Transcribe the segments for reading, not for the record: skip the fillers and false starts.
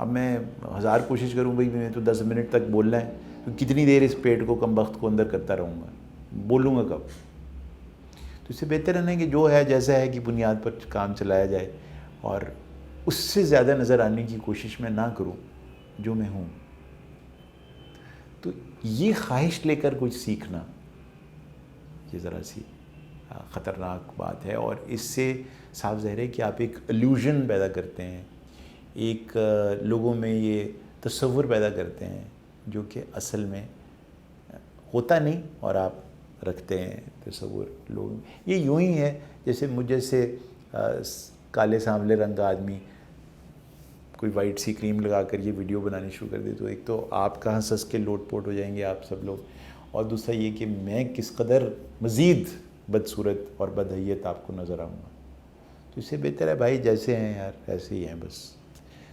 اب میں 1000 کوشش کروں بھائی میں تو 10 منٹ تک بولنا ہے، تو کتنی دیر اس پیٹ کو کم وقت کو اندر کرتا رہوں گا، بولوں گا کب؟ تو اس سے بہتر ہے نا کہ جو ہے جیسا ہے کی بنیاد پر کام چلایا جائے، اور اس سے زیادہ نظر آنے کی کوشش میں نہ کروں جو میں ہوں. تو یہ خواہش لے کر کچھ سیکھنا یہ ذرا سی خطرناک بات ہے، اور اس سے صاف ظاہر ہے کہ آپ ایک الوژن پیدا کرتے ہیں، ایک لوگوں میں یہ تصور پیدا کرتے ہیں جو کہ اصل میں ہوتا نہیں، اور آپ رکھتے ہیں تصور لوگ. یہ یوں ہی ہے جیسے مجھے سے کالے سانولے رنگ کا آدمی کوئی وائٹ سی کریم لگا کر یہ ویڈیو بنانی شروع کر دے، تو ایک تو آپ کہاں ہنس کے لوٹ پوٹ ہو جائیں گے آپ سب لوگ، اور دوسرا یہ کہ میں کس قدر مزید بدصورت اور بدحیت آپ کو نظر آؤں گا. تو اس سے بہتر ہے بھائی جیسے ہیں یار ایسے ہی ہیں بس.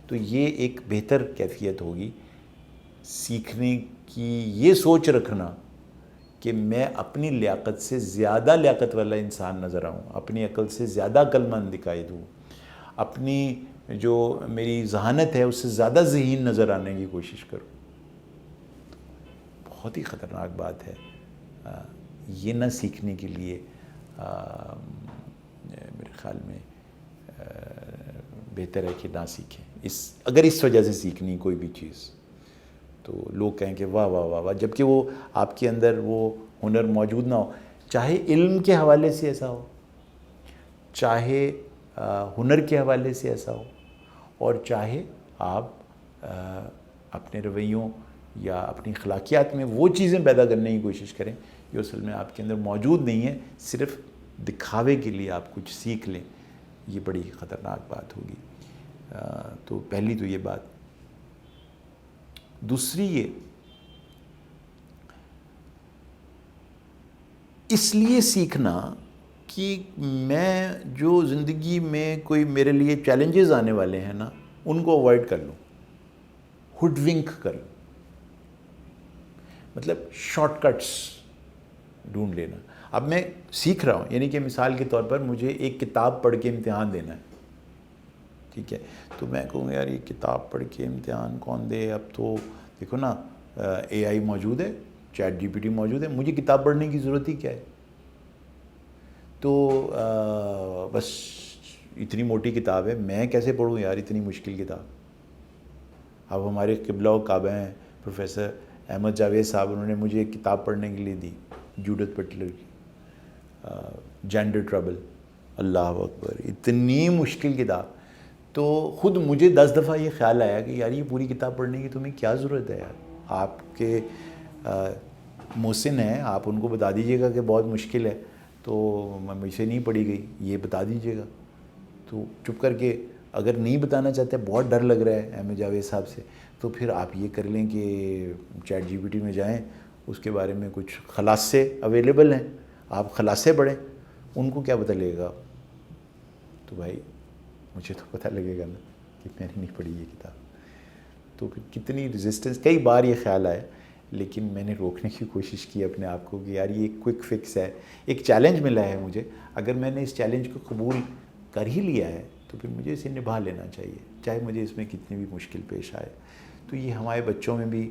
تو یہ ایک بہتر کیفیت ہوگی سیکھنے کی، یہ سوچ رکھنا کہ میں اپنی لیاقت سے زیادہ لیاقت والا انسان نظر آؤں، اپنی عقل سے زیادہ عقل مند دکھائی دوں، اپنی جو میری ذہانت ہے اس سے زیادہ ذہین نظر آنے کی کوشش کروں. بہت ہی خطرناک بات ہے. یہ نہ سیکھنے کے لیے میرے خیال میں بہتر ہے کہ نہ سیکھیں. اگر اس وجہ سے سیکھنی کوئی بھی چیز تو لوگ کہیں کہ واہ واہ واہ واہ، جبکہ وہ آپ کے اندر وہ ہنر موجود نہ ہو، چاہے علم کے حوالے سے ایسا ہو، چاہے ہنر کے حوالے سے ایسا ہو، اور چاہے آپ اپنے رویوں یا اپنی اخلاقیات میں وہ چیزیں پیدا کرنے کی کوشش کریں جو اصل میں آپ کے اندر موجود نہیں ہیں، صرف دکھاوے کے لیے آپ کچھ سیکھ لیں. یہ بڑی خطرناک بات ہوگی. تو پہلی تو یہ بات. دوسری یہ اس لیے سیکھنا کہ میں جو زندگی میں کوئی میرے لیے چیلنجز آنے والے ہیں نا ان کو اوائڈ کر لوں، ہوڈ ونک کر لوں، مطلب شارٹ کٹس ڈھونڈ لینا. اب میں سیکھ رہا ہوں، یعنی کہ مثال کے طور پر مجھے ایک کتاب پڑھ کے امتحان دینا ہے، ٹھیک ہے، تو میں کہوں گا یار یہ کتاب پڑھ کے امتحان کون دے، اب تو دیکھو نا اے آئی موجود ہے، چیٹ جی پی ٹی موجود ہے، مجھے کتاب پڑھنے کی ضرورت ہی کیا ہے. تو بس اتنی موٹی کتاب ہے، میں کیسے پڑھوں یار اتنی مشکل کتاب. اب ہمارے قبلہ و کعبہ ہیں پروفیسر احمد جاوید صاحب، انہوں نے مجھے ایک کتاب پڑھنے کے لیے دی جوڈتھ بٹلر کی، جینڈر ٹربل. اللہ اکبر، اتنی مشکل کتاب. تو خود مجھے 10 دفعہ یہ خیال آیا کہ یار یہ پوری کتاب پڑھنے کی تمہیں کیا ضرورت ہے یار. آپ کے محسن ہیں، آپ ان کو بتا دیجئے گا کہ بہت مشکل ہے، تو مجھ سے نہیں پڑھی گئی، یہ بتا دیجئے گا. تو چپ کر کے اگر نہیں بتانا چاہتے، بہت ڈر لگ رہا ہے احمد جاوید صاحب سے، تو پھر آپ یہ کر لیں کہ چیٹ جی پی ٹی میں جائیں، اس کے بارے میں کچھ خلاصے اویلیبل ہیں، آپ خلاصے پڑھیں، ان کو کیا پتہ لگے گا. تو بھائی مجھے تو پتہ لگے گا نا کہ میں نے نہیں پڑھی یہ کتاب. تو پھر کتنی ریزسٹنس، کئی بار یہ خیال آیا، لیکن میں نے روکنے کی کوشش کی اپنے آپ کو کہ یار یہ کوئک فکس ہے، ایک چیلنج ملا ہے مجھے، اگر میں نے اس چیلنج کو قبول کر ہی لیا ہے تو پھر مجھے اسے نبھا لینا چاہیے، چاہے مجھے اس میں کتنی بھی مشکل پیش آئے. تو یہ ہمارے بچوں میں بھی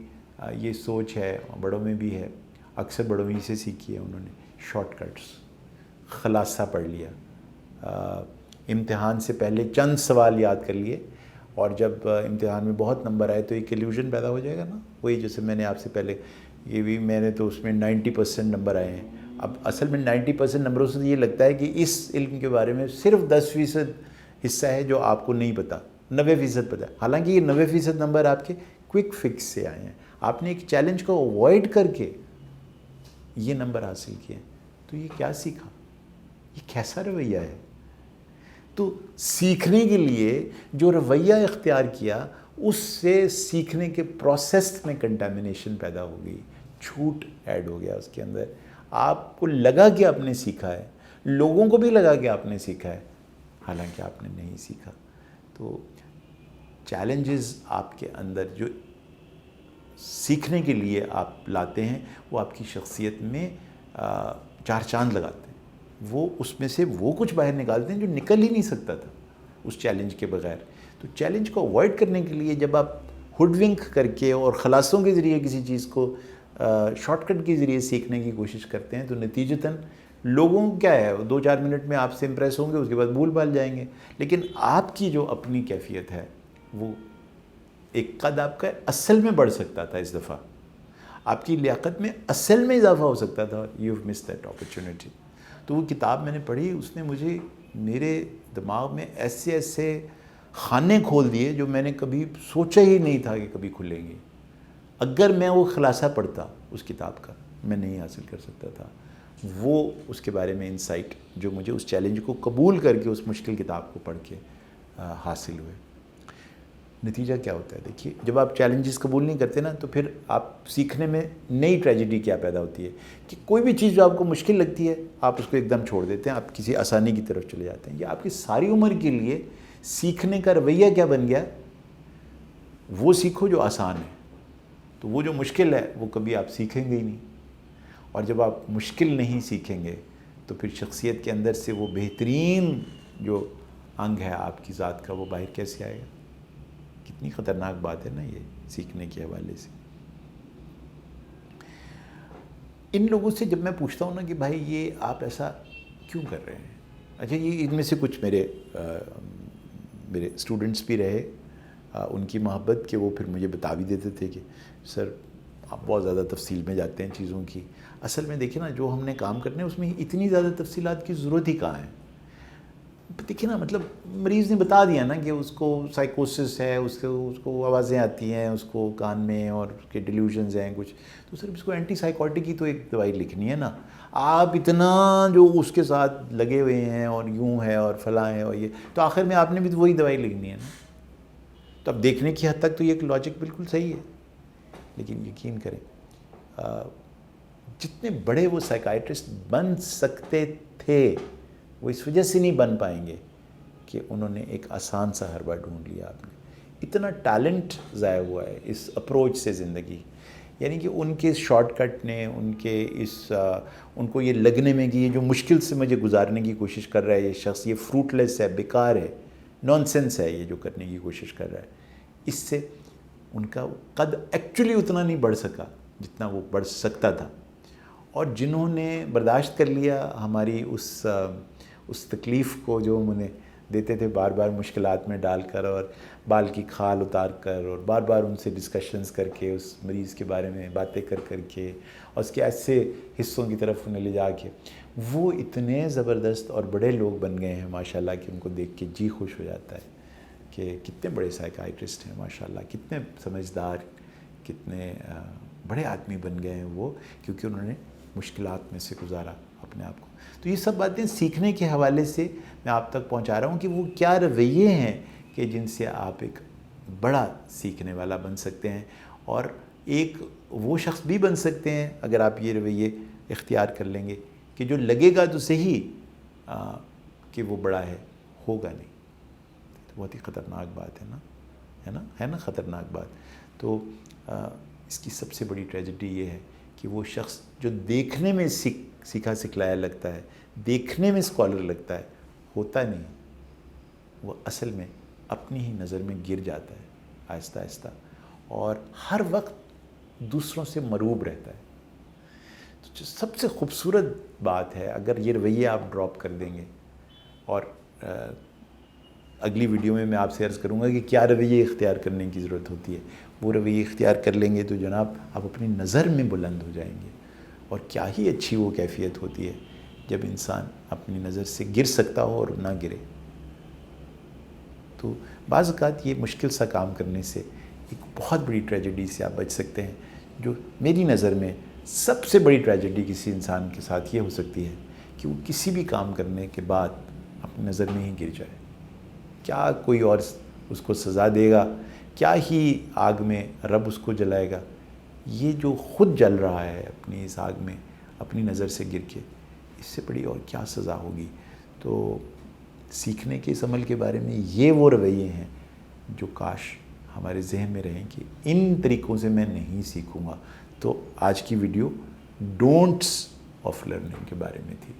یہ سوچ ہے، بڑوں میں بھی ہے. اکثر بڑوں ہی سے سیکھی ہے انہوں نے، شارٹ کٹس، خلاصہ پڑھ لیا، امتحان سے پہلے چند سوال یاد کر لیے، اور جب امتحان میں بہت نمبر آئے تو ایک ایلیوژن پیدا ہو جائے گا نا. وہی جیسے میں نے آپ سے پہلے یہ بھی، میں نے تو اس میں 90% نمبر آئے ہیں. اب اصل میں 90% نمبروں سے یہ لگتا ہے کہ اس علم کے بارے میں صرف 10% حصہ ہے جو آپ کو نہیں پتا، 90% پتہ ہے. حالانکہ یہ 90% نمبر آپ کے کوئک فکس سے آئے ہیں، آپ نے ایک چیلنج کو اوائڈ کر کے یہ نمبر حاصل کیے. تو یہ کیا سیکھا، یہ کیسا رویہ ہے. تو سیکھنے کے لیے جو رویہ اختیار کیا، اس سے سیکھنے کے پروسیس میں کنٹامنیشن پیدا ہو گئی، جھوٹ ایڈ ہو گیا اس کے اندر. آپ کو لگا کہ آپ نے سیکھا ہے، لوگوں کو بھی لگا کہ آپ نے سیکھا ہے، حالانکہ آپ نے نہیں سیکھا. تو چیلنجز آپ کے اندر جو سیکھنے کے لیے آپ لاتے ہیں وہ آپ کی شخصیت میں چار چاند لگاتے ہیں. وہ اس میں سے وہ کچھ باہر نکالتے ہیں جو نکل ہی نہیں سکتا تھا اس چیلنج کے بغیر. تو چیلنج کو اوائڈ کرنے کے لیے جب آپ ہوڈ ونک کر کے اور خلاصوں کے ذریعے کسی چیز کو شارٹ کٹ کے ذریعے سیکھنے کی کوشش کرتے ہیں تو نتیجتاً لوگوں کو کیا ہے 2-4 منٹ میں آپ سے امپریس ہوں گے، اس کے بعد بھول بھال جائیں گے. لیکن آپ کی جو اپنی کیفیت ہے وہ ایک قد آپ کا اصل میں بڑھ سکتا تھا. اس دفعہ آپ کی لیاقت میں اصل میں اضافہ ہو سکتا تھا. You have miss that opportunity. تو وہ کتاب میں نے پڑھی، اس نے مجھے میرے دماغ میں ایسے خانے کھول دیے جو میں نے کبھی سوچا ہی نہیں تھا کہ کبھی کھلیں گے. اگر میں وہ خلاصہ پڑھتا اس کتاب کا میں نہیں حاصل کر سکتا تھا وہ اس کے بارے میں انسائٹ جو مجھے اس چیلنج کو قبول کر کے اس مشکل کتاب کو پڑھ کے حاصل ہوئے. نتیجہ کیا ہوتا ہے؟ دیکھیے، جب آپ چیلنجز قبول نہیں کرتے نا تو پھر آپ سیکھنے میں نئی ٹریجڈی کیا پیدا ہوتی ہے کہ کوئی بھی چیز جو آپ کو مشکل لگتی ہے آپ اس کو ایک دم چھوڑ دیتے ہیں، آپ کسی آسانی کی طرف چلے جاتے ہیں. یہ آپ کی ساری عمر کے لیے سیکھنے کا رویہ کیا بن گیا؟ وہ سیکھو جو آسان ہے. تو وہ جو مشکل ہے وہ کبھی آپ سیکھیں گے ہی نہیں. اور جب آپ مشکل نہیں سیکھیں گے تو پھر شخصیت کے اندر سے وہ بہترین جو انگ ہے آپ کی ذات کا وہ باہر کیسے آئے گا؟ کتنی خطرناک بات ہے نا یہ سیکھنے کے حوالے سے. ان لوگوں سے جب میں پوچھتا ہوں نا کہ بھائی یہ آپ ایسا کیوں کر رہے ہیں؟ اچھا، یہ ان میں سے کچھ میرے اسٹوڈنٹس بھی رہے، ان کی محبت کہ وہ پھر مجھے بتا بھی دیتے تھے کہ سر آپ بہت زیادہ تفصیل میں جاتے ہیں چیزوں کی. اصل میں دیکھیں نا جو ہم نے کام کرنے اس میں اتنی زیادہ تفصیلات کی ضرورت ہی کہاں ہے. دیکھیں نا، مطلب مریض نے بتا دیا نا کہ اس کو سائیکوسس ہے، اس کو آوازیں آتی ہیں اس کو کان میں اور اس کے ڈیلیوژنز ہیں کچھ، تو صرف اس کو اینٹی سائیکوٹک کی تو ایک دوائی لکھنی ہے نا. آپ اتنا جو اس کے ساتھ لگے ہوئے ہیں اور یوں ہے اور فلاں ہے اور یہ، تو آخر میں آپ نے بھی تو وہی دوائی لکھنی ہے نا. تو اب دیکھنے کی حد تک تو یہ ایک لاجک بالکل صحیح ہے، لیکن یقین کریں جتنے بڑے وہ سائیکائٹرسٹ بن سکتے تھے وہ اس وجہ سے نہیں بن پائیں گے کہ انہوں نے ایک آسان سا حربہ ڈھونڈ لیا. آپ نے اتنا ٹیلنٹ ضائع ہوا ہے اس اپروچ سے زندگی، یعنی کہ ان کے شارٹ کٹ نے ان کو یہ لگنے میں کہ یہ جو مشکل سے مجھے گزارنے کی کوشش کر رہا ہے یہ شخص، یہ فروٹ لیس ہے، بیکار ہے، نان سینس ہے یہ جو کرنے کی کوشش کر رہا ہے، اس سے ان کا قد ایکچولی اتنا نہیں بڑھ سکا جتنا وہ بڑھ سکتا تھا. اور جنہوں نے برداشت کر لیا ہماری اس تکلیف کو جو ہم انہیں دیتے تھے بار بار مشکلات میں ڈال کر اور بال کی کھال اتار کر اور بار بار ان سے ڈسکشنز کر کے اس مریض کے بارے میں باتیں کر کے اور اس کے ایسے حصوں کی طرف انہیں لے جا کے، وہ اتنے زبردست اور بڑے لوگ بن گئے ہیں ماشاءاللہ کہ ان کو دیکھ کے جی خوش ہو جاتا ہے کہ کتنے بڑے سائیکائٹرسٹ ہیں ماشاءاللہ، کتنے سمجھدار، کتنے بڑے آدمی بن گئے ہیں وہ، کیونکہ انہوں نے مشکلات میں سے گزارا اپنے آپ کو. تو یہ سب باتیں سیکھنے کے حوالے سے میں آپ تک پہنچا رہا ہوں کہ وہ کیا رویے ہیں کہ جن سے آپ ایک بڑا سیکھنے والا بن سکتے ہیں اور ایک وہ شخص بھی بن سکتے ہیں اگر آپ یہ رویے اختیار کر لیں گے کہ جو لگے گا تو صحیح کہ وہ بڑا ہے، ہوگا نہیں. بہت ہی خطرناک بات ہے نا خطرناک بات. تو اس کی سب سے بڑی ٹریجڈی یہ ہے کہ وہ شخص جو دیکھنے میں سیکھا سکھلایا لگتا ہے، دیکھنے میں اسکالر لگتا ہے، ہوتا نہیں، وہ اصل میں اپنی ہی نظر میں گر جاتا ہے آہستہ آہستہ اور ہر وقت دوسروں سے مروب رہتا ہے. تو جو سب سے خوبصورت بات ہے اگر یہ رویہ آپ ڈراپ کر دیں گے، اور اگلی ویڈیو میں آپ سے عرض کروں گا کہ کیا رویے اختیار کرنے کی ضرورت ہوتی ہے، وہ رویے اختیار کر لیں گے تو جناب آپ اپنی نظر میں بلند ہو جائیں گے. اور کیا ہی اچھی وہ کیفیت ہوتی ہے جب انسان اپنی نظر سے گر سکتا ہو اور نہ گرے. تو بعض اوقات یہ مشکل سا کام کرنے سے ایک بہت بڑی ٹریجڈی سے آپ بچ سکتے ہیں. جو میری نظر میں سب سے بڑی ٹریجڈی کسی انسان کے ساتھ یہ ہو سکتی ہے کہ وہ کسی بھی کام کرنے کے بعد اپنی نظر میں ہی گر جائے. کیا کوئی اور اس کو سزا دے گا، کیا ہی آگ میں رب اس کو جلائے گا، یہ جو خود جل رہا ہے اپنی اس آگ میں اپنی نظر سے گر کے، اس سے بڑی اور کیا سزا ہوگی. تو سیکھنے کے اس عمل کے بارے میں یہ وہ رویے ہیں جو کاش ہمارے ذہن میں رہیں کہ ان طریقوں سے میں نہیں سیکھوں گا. تو آج کی ویڈیو ڈونٹس آف لرننگ کے بارے میں تھی.